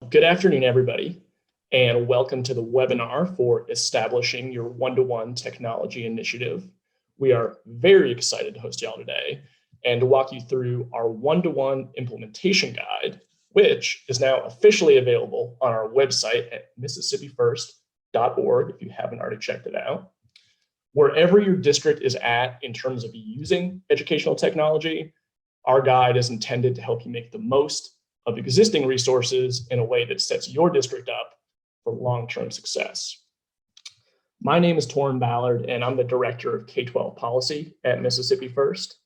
Good afternoon, everybody, and welcome to the webinar for Establishing Your One-to-One Technology Initiative. We are very excited to host y'all today and to walk you through our one-to-one implementation guide, which is now officially available on our website at MississippiFirst.org if you haven't already checked it out. Wherever your district is at in terms of using educational technology, our guide is intended to help you make the most of existing resources in a way that sets your district up for long-term success. My name is Torrin Ballard, and I'm the Director of K-12 Policy at Mississippi First.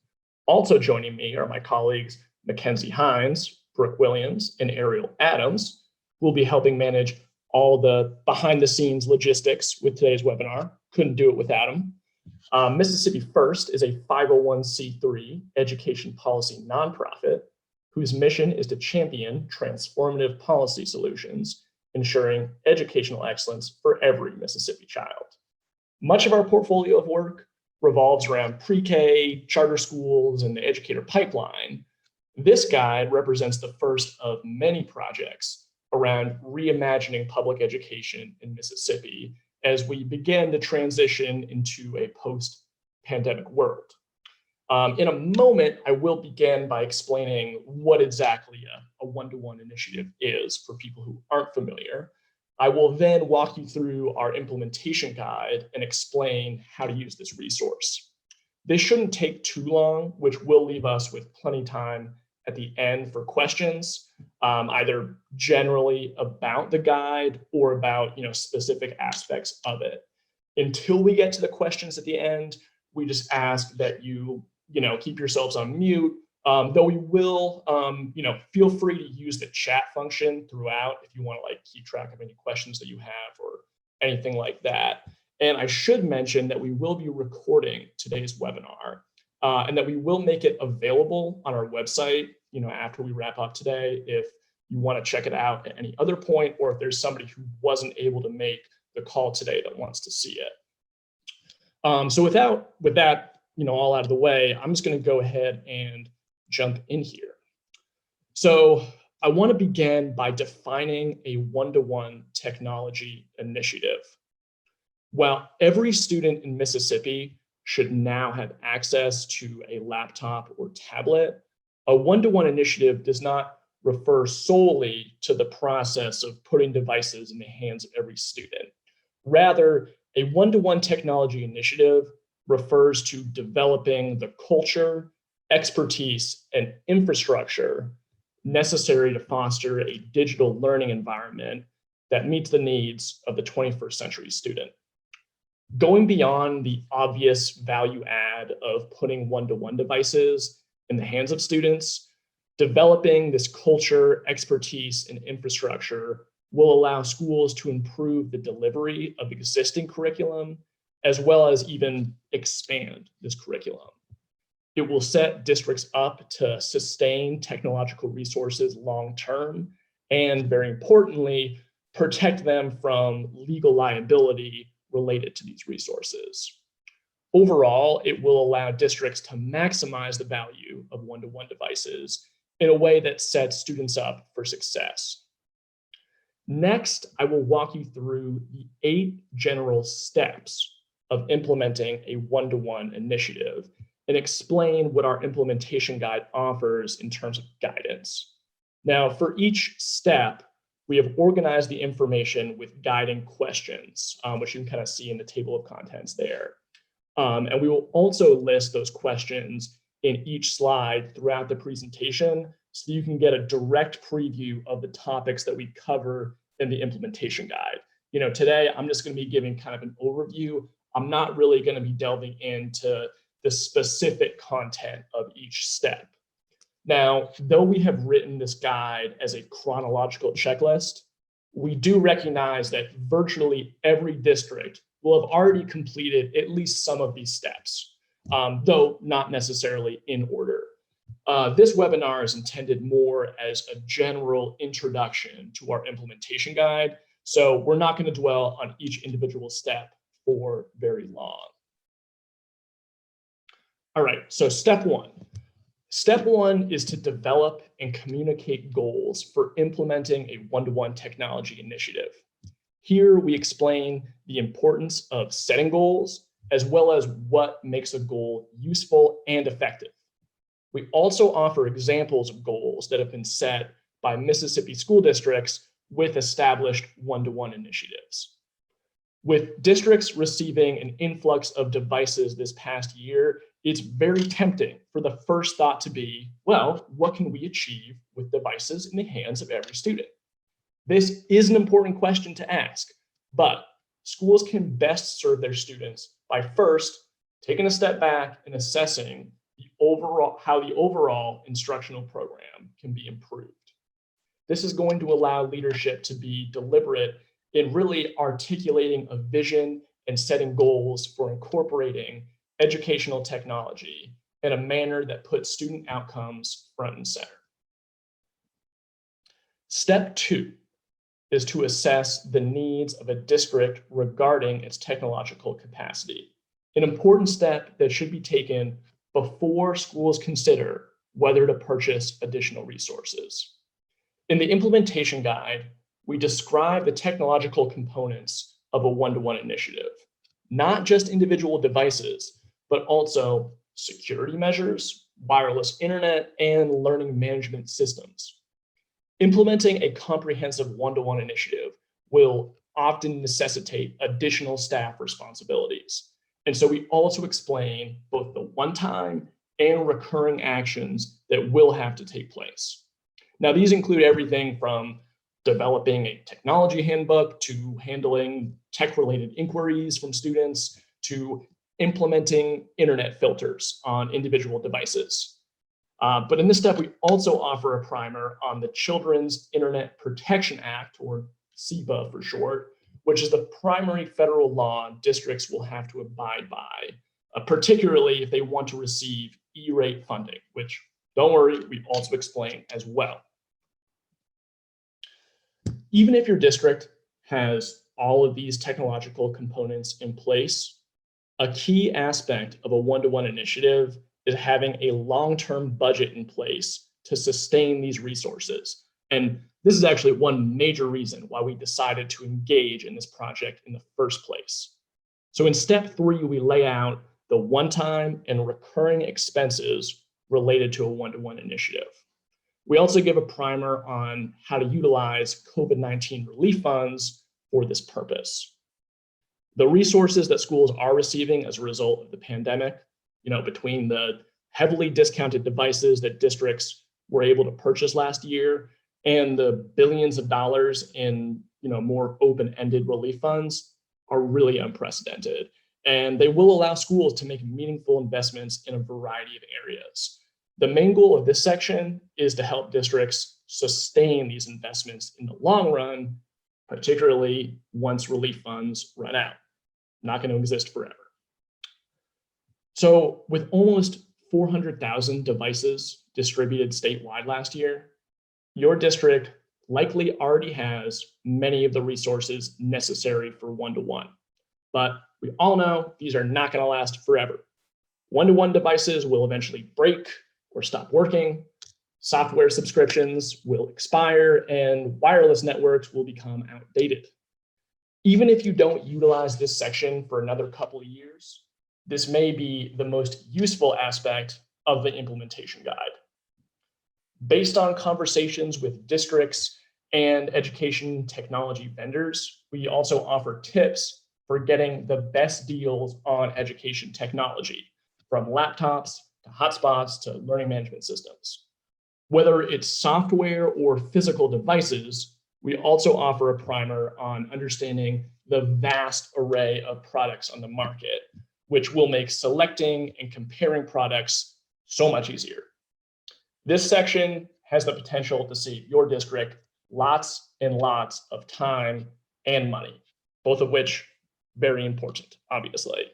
Also joining me are my colleagues Mackenzie Hines, Brooke Williams, and Ariel Adams, who will be helping manage all the behind-the-scenes logistics with today's webinar. Couldn't do it without them. Mississippi First is a 501c3 education policy nonprofit whose mission is to champion transformative policy solutions, ensuring educational excellence for every Mississippi child. Much of our portfolio of work revolves around pre-K, charter schools, and the educator pipeline. This guide represents the first of many projects around reimagining public education in Mississippi as we begin to transition into a post-pandemic world. In a moment, I will begin by explaining what exactly a one-to-one initiative is for people who aren't familiar. I will then walk you through our implementation guide and explain how to use this resource. This shouldn't take too long, which will leave us with plenty of time at the end for questions, either generally about the guide or about specific aspects of it. Until we get to the questions at the end, we just ask that you keep yourselves on mute, though we will, feel free to use the chat function throughout if you want to keep track of any questions that you have or anything like that. And I should mention that we will be recording today's webinar and that we will make it available on our website, after we wrap up today, if you want to check it out at any other point, or if there's somebody who wasn't able to make the call today that wants to see it. So with that, all out of the way, I'm just going to go ahead and jump in here. So I want to begin by defining a one-to-one technology initiative. While every student in Mississippi should now have access to a laptop or tablet, a one-to-one initiative does not refer solely to the process of putting devices in the hands of every student. Rather, a one-to-one technology initiative refers to developing the culture, expertise, and infrastructure necessary to foster a digital learning environment that meets the needs of the 21st century student. Going beyond the obvious value add of putting one-to-one devices in the hands of students, developing this culture, expertise, and infrastructure will allow schools to improve the delivery of existing curriculum, as well as even expand this curriculum. It will set districts up to sustain technological resources long-term, and very importantly, protect them from legal liability related to these resources. Overall, it will allow districts to maximize the value of one-to-one devices in a way that sets students up for success. Next, I will walk you through the 8 general steps of implementing a one-to-one initiative and explain what our implementation guide offers in terms of guidance. Now, for each step, we have organized the information with guiding questions, which you can kind of see in the table of contents there. And we will also list those questions in each slide throughout the presentation so you can get a direct preview of the topics that we cover in the implementation guide. Today I'm just going to be giving kind of an overview. I'm not really going to be delving into the specific content of each step. Now, though we have written this guide as a chronological checklist, we do recognize that virtually every district will have already completed at least some of these steps, though not necessarily in order. This webinar is intended more as a general introduction to our implementation guide, so we're not going to dwell on each individual step for very long. All right, so step 1. Step one is to develop and communicate goals for implementing a one-to-one technology initiative. Here we explain the importance of setting goals, as well as what makes a goal useful and effective. We also offer examples of goals that have been set by Mississippi school districts with established one-to-one initiatives. With districts receiving an influx of devices this past year, it's very tempting for the first thought to be, well, what can we achieve with devices in the hands of every student? This is an important question to ask, but schools can best serve their students by first taking a step back and assessing how the overall instructional program can be improved. This is going to allow leadership to be deliberate in really articulating a vision and setting goals for incorporating educational technology in a manner that puts student outcomes front and center. Step two is to assess the needs of a district regarding its technological capacity, an important step that should be taken before schools consider whether to purchase additional resources. In the implementation guide, we describe the technological components of a one-to-one initiative, not just individual devices, but also security measures, wireless internet, and learning management systems. Implementing a comprehensive one-to-one initiative will often necessitate additional staff responsibilities. And so we also explain both the one-time and recurring actions that will have to take place. Now, these include everything from developing a technology handbook to handling tech-related inquiries from students to implementing internet filters on individual devices. But in this step, we also offer a primer on the Children's Internet Protection Act, or CIPA for short, which is the primary federal law districts will have to abide by, particularly if they want to receive E-rate funding, which, don't worry, we also explain as well. Even if your district has all of these technological components in place, a key aspect of a one-to-one initiative is having a long-term budget in place to sustain these resources. And this is actually one major reason why we decided to engage in this project in the first place. So in step three, we lay out the one-time and recurring expenses related to a one-to-one initiative. We also give a primer on how to utilize COVID-19 relief funds for this purpose. The resources that schools are receiving as a result of the pandemic, between the heavily discounted devices that districts were able to purchase last year and the billions of dollars in more open-ended relief funds, are really unprecedented. And they will allow schools to make meaningful investments in a variety of areas. The main goal of this section is to help districts sustain these investments in the long run, particularly once relief funds run out. Not going to exist forever. So with almost 400,000 devices distributed statewide last year, your district likely already has many of the resources necessary for one-to-one. But we all know these are not going to last forever. One-to-one devices will eventually break or stop working, software subscriptions will expire, and wireless networks will become outdated. Even if you don't utilize this section for another couple of years, this may be the most useful aspect of the implementation guide. Based on conversations with districts and education technology vendors, we also offer tips for getting the best deals on education technology, from laptops to hotspots to learning management systems. Whether it's software or physical devices, we also offer a primer on understanding the vast array of products on the market, which will make selecting and comparing products so much easier. This section has the potential to save your district lots and lots of time and money, both of which very important, obviously.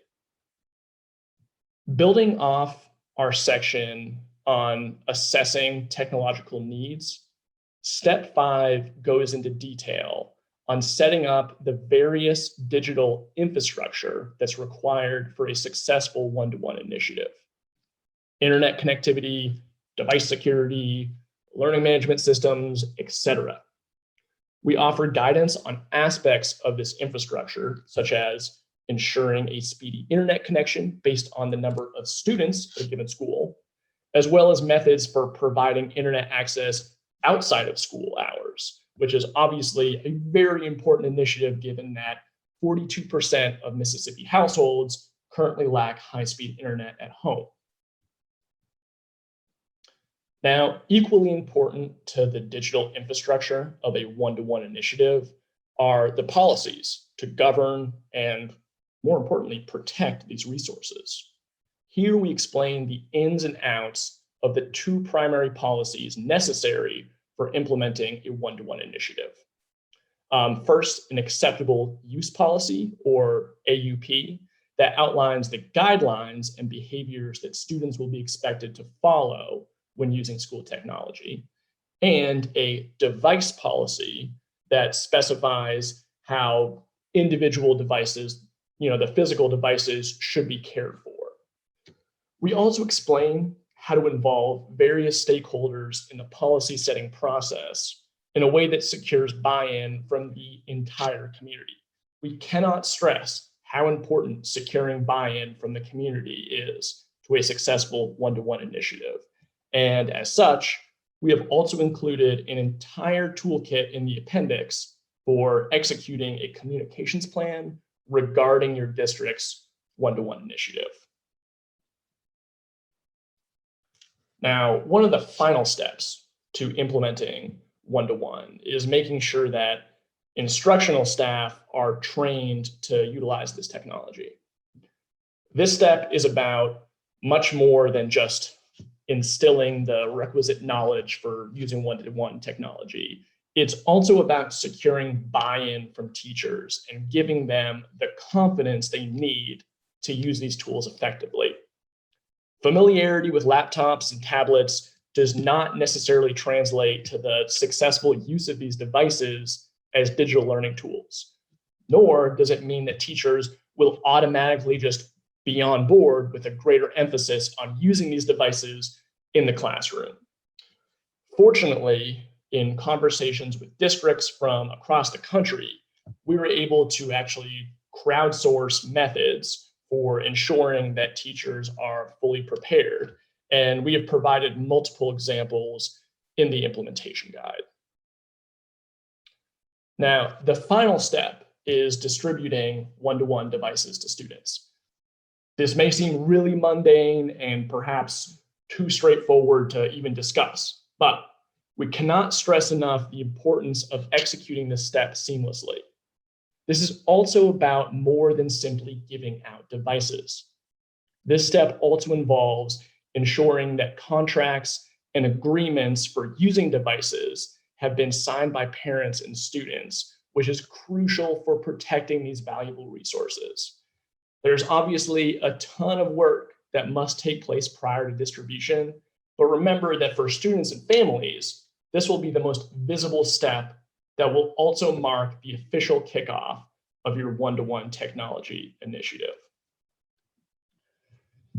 Building off our section on assessing technological needs, step 5 goes into detail on setting up the various digital infrastructure that's required for a successful one-to-one initiative. Internet connectivity, device security, learning management systems, etc. We offer guidance on aspects of this infrastructure, such as ensuring a speedy internet connection based on the number of students at a given school, as well as methods for providing internet access outside of school hours, which is obviously a very important initiative given that 42% of Mississippi households currently lack high-speed internet at home. Now, equally important to the digital infrastructure of a one-to-one initiative are the policies to govern and, more importantly, protect these resources. Here we explain the ins and outs of the two primary policies necessary for implementing a one-to-one initiative. First, an acceptable use policy, or AUP, that outlines the guidelines and behaviors that students will be expected to follow when using school technology, and a device policy that specifies how individual devices, the physical devices, should be cared for. We also explain how to involve various stakeholders in the policy setting process in a way that secures buy-in from the entire community. We cannot stress how important securing buy-in from the community is to a successful one-to-one initiative. And as such, we have also included an entire toolkit in the appendix for executing a communications plan regarding your district's one-to-one initiative. Now, one of the final steps to implementing one-to-one is making sure that instructional staff are trained to utilize this technology. This step is about much more than just instilling the requisite knowledge for using one-to-one technology. It's also about securing buy-in from teachers and giving them the confidence they need to use these tools effectively. Familiarity with laptops and tablets does not necessarily translate to the successful use of these devices as digital learning tools, nor does it mean that teachers will automatically just be on board with a greater emphasis on using these devices in the classroom. Fortunately, in conversations with districts from across the country, we were able to actually crowdsource methods for ensuring that teachers are fully prepared. And we have provided multiple examples in the implementation guide. Now, the final step is distributing one-to-one devices to students. This may seem really mundane and perhaps too straightforward to even discuss, but we cannot stress enough the importance of executing this step seamlessly. This is also about more than simply giving out devices. This step also involves ensuring that contracts and agreements for using devices have been signed by parents and students, which is crucial for protecting these valuable resources. There's obviously a ton of work that must take place prior to distribution, but remember that for students and families, this will be the most visible step that will also mark the official kickoff of your one-to-one technology initiative.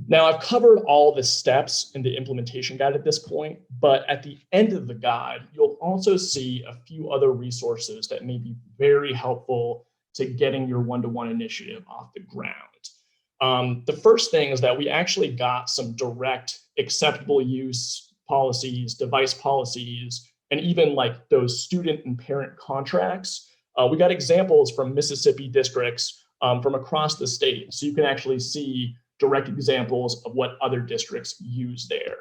Now, I've covered all the steps in the implementation guide at this point, but at the end of the guide, you'll also see a few other resources that may be very helpful to getting your one-to-one initiative off the ground. The first thing is that we actually got some direct acceptable use policies, device policies, and even like those student and parent contracts. We got examples from Mississippi districts from across the state. So you can actually see direct examples of what other districts use there.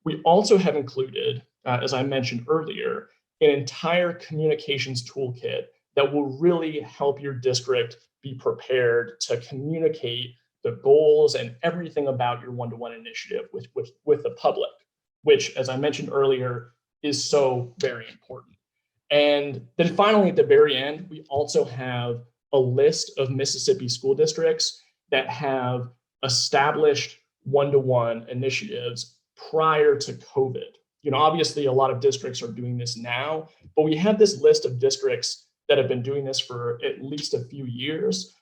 We also have included, as I mentioned earlier, an entire communications toolkit that will really help your district be prepared to communicate the goals and everything about your one-to-one initiative with the public, which, as I mentioned earlier, is so very important. And then finally, at the very end, we also have a list of Mississippi school districts that have established one-to-one initiatives prior to COVID. Obviously a lot of districts are doing this now, but we have this list of districts that have been doing this for at least a few years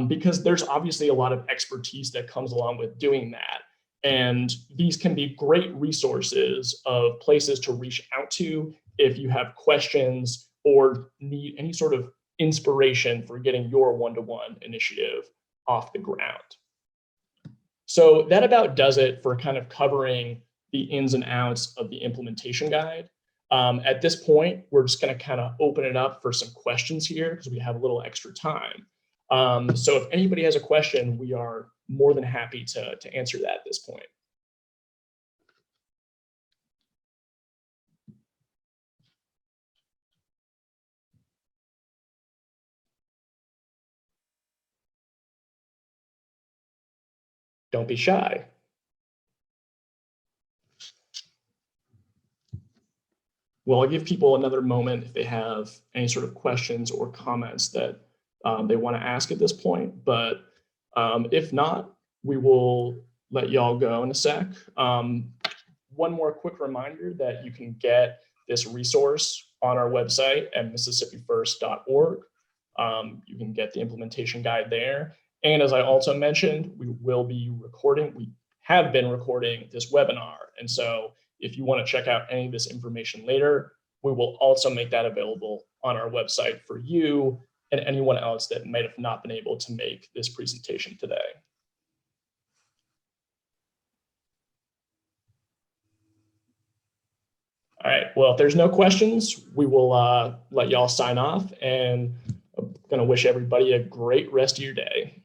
because there's obviously a lot of expertise that comes along with doing that. And these can be great resources of places to reach out to if you have questions or need any sort of inspiration for getting your one-to-one initiative off the ground. So that about does it for kind of covering the ins and outs of the implementation guide. At this point, we're just going to kind of open it up for some questions here because we have a little extra time. So if anybody has a question, we are more than happy to answer that at this point. Don't be shy. Well, I'll give people another moment if they have any sort of questions or comments that they want to ask at this point. But if not, we will let y'all go in a sec. One more quick reminder that you can get this resource on our website at MississippiFirst.org. You can get the implementation guide there. And as I also mentioned, we have been recording this webinar. And so if you want to check out any of this information later, we will also make that available on our website for you and anyone else that might have not been able to make this presentation today. All right, well, if there's no questions, we will let y'all sign off, and I'm going to wish everybody a great rest of your day.